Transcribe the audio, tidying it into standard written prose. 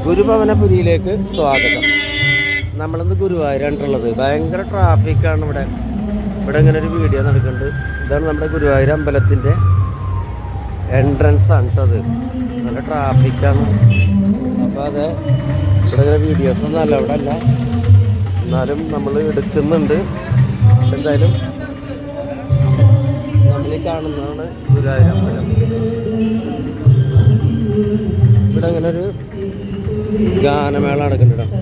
ഗുരുഭവനപുരിയിലേക്ക് സ്വാഗതം. നമ്മളിന്ന് ഗുരുവായൂരാണുള്ളത്. ഭയങ്കര ട്രാഫിക്കാണ് ഇവിടെ. ഇങ്ങനെ ഒരു വീഡിയോ നടക്കുന്നുണ്ട്. ഇതാണ് നമ്മുടെ ഗുരുവായൂർ അമ്പലത്തിൻ്റെ എൻട്രൻസ് ആണ് കേട്ടത്. നല്ല ട്രാഫിക്കാണ്. അപ്പോൾ അത് ഇവിടെ ഇങ്ങനെ വീഡിയോസൊന്നും അല്ല, ഇവിടെ അല്ല, എന്നാലും നമ്മൾ എടുക്കുന്നുണ്ട്. എന്തായാലും നമ്മളീ കാണുന്നതാണ് ഗുരുവായൂർ അമ്പലം. ഇവിടെ അങ്ങനെ ഒരു ഗാനമേള നടക്കുന്നുണ്ട്.